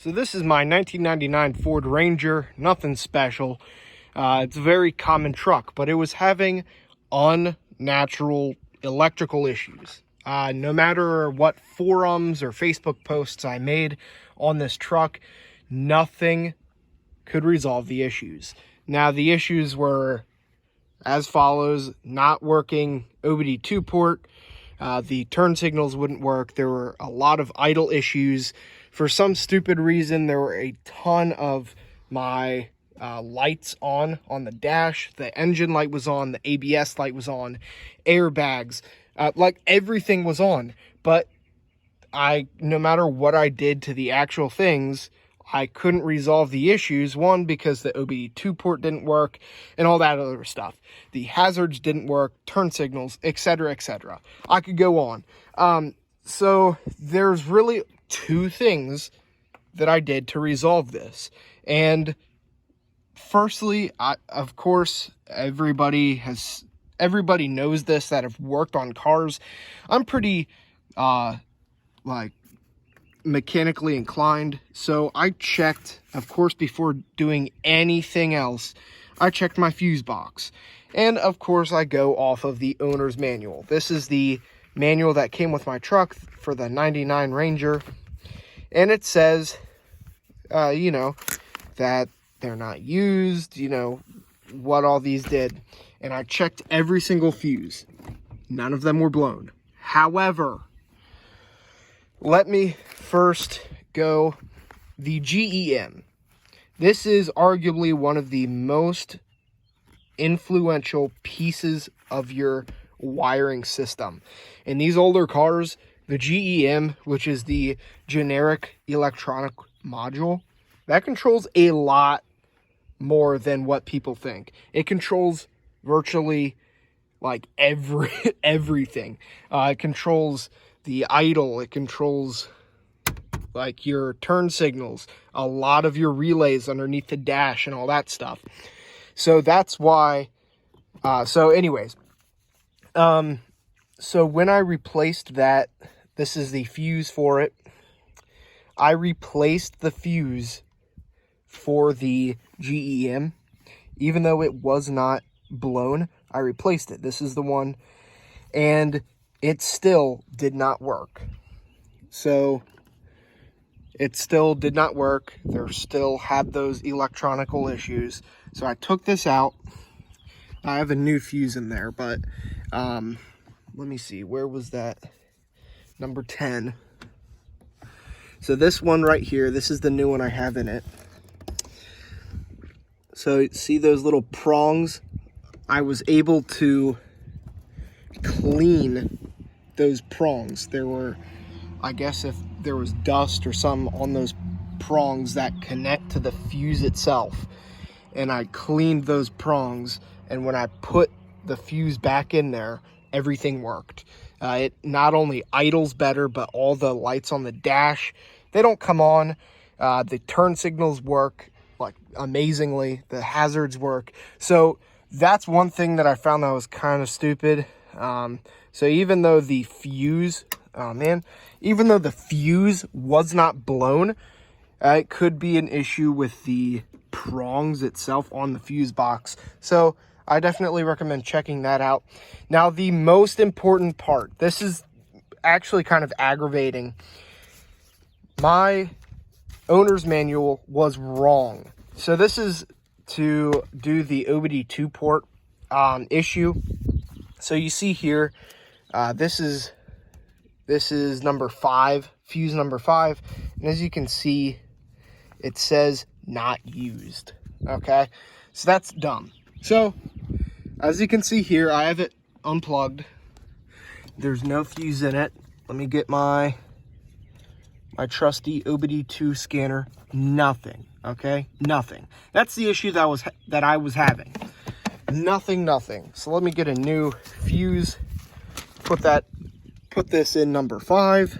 So this is my 1999 Ford Ranger, nothing special. It's a very common truck, but it was having unnatural electrical issues. No matter what forums or Facebook posts I made on this truck, nothing could resolve the issues. Now, the issues were as follows: not working OBD2 port, the turn signals wouldn't work, there were a lot of idle issues. For some stupid reason, there were a ton of my lights on the dash. The engine light was on, the ABS light was on, airbags, like everything was on. But no matter what I did to the actual things, I couldn't resolve the issues. One, because the OBD2 port didn't work and all that other stuff. The hazards didn't work, turn signals, etc., etc. I could go on. So there's really two things that I did to resolve this. And firstly, of course, everybody knows this that have worked on cars. I'm pretty mechanically inclined, so I checked, of course, before doing anything else, I checked my fuse box. And of course, I go off of the owner's manual. This is the manual that came with my truck for the 99 Ranger. And it says, that they're not used, what all these did. And I checked every single fuse. None of them were blown. However, let me first go the GEM. This is arguably one of the most influential pieces of your wiring system. In these older cars, the GEM, which is the generic electronic module, that controls a lot more than what people think. It controls virtually like everything. It controls the idle, it controls like your turn signals, a lot of your relays underneath the dash and all that stuff. So that's why, so when I replaced that, this is the fuse for it. I replaced the fuse for the GEM. Even though it was not blown, I replaced it. This is the one. And it still did not work. So it still did not work. There still had those electronical issues. So I took this out. I have a new fuse in there, but let me see. Where was that? Number 10. So this one right here, this is the new one I have in it. So see those little prongs? I was able to clean those prongs. There were, I guess if there was dust or some on those prongs that connect to the fuse itself. And I cleaned those prongs, and when I put the fuse back in there, everything worked. It not only idles better, but all the lights on the dash, they don't come on. The turn signals work like amazingly. The hazards work. So that's one thing that I found that was kind of stupid. So even though the fuse, even though the fuse was not blown, it could be an issue with the prongs itself on the fuse box. So I definitely recommend checking that out. Now, the most important part, this is actually kind of aggravating. My owner's manual was wrong. So this is to do the OBD2 port issue. So you see here, this is number 5, fuse number 5. And as you can see, it says not used. Okay, so that's dumb. So as you can see here, I have it unplugged. There's no fuse in it. Let me get my trusty OBD2 scanner. Nothing. Okay, nothing. That's the issue that I was having. Nothing. So let me get a new fuse. Put this in number 5.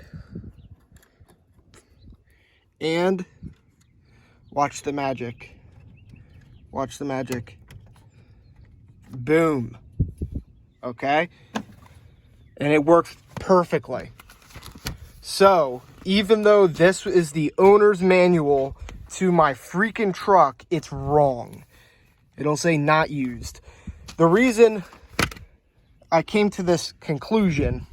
And watch the magic. Watch the magic. Boom. Okay? And it works perfectly. So even though this is the owner's manual to my freaking truck, it's wrong. It'll say not used. The reason I came to this conclusion,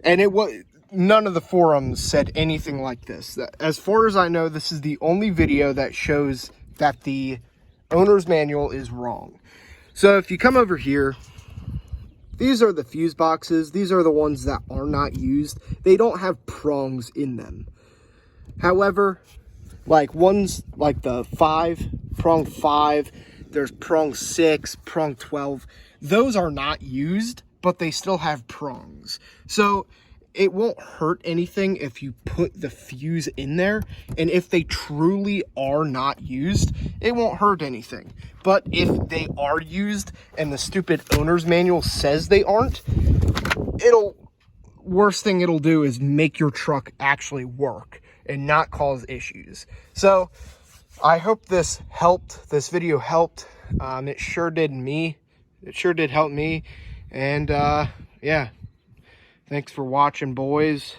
and it was, none of the forums said anything like this. As far as I know, this is the only video that shows that the owner's manual is wrong. So if you come over here, these are the fuse boxes. These are the ones that are not used. They don't have prongs in them. However, like ones like the prong 5, there's prong 6, prong 12. Those are not used, but they still have prongs. So it won't hurt anything if you put the fuse in there. And if they truly are not used, it won't hurt anything. But if they are used and the stupid owner's manual says they aren't, worst thing it'll do is make your truck actually work and not cause issues. So I hope this helped. This video helped. It sure did me. It sure did help me. And yeah. Thanks for watching, boys.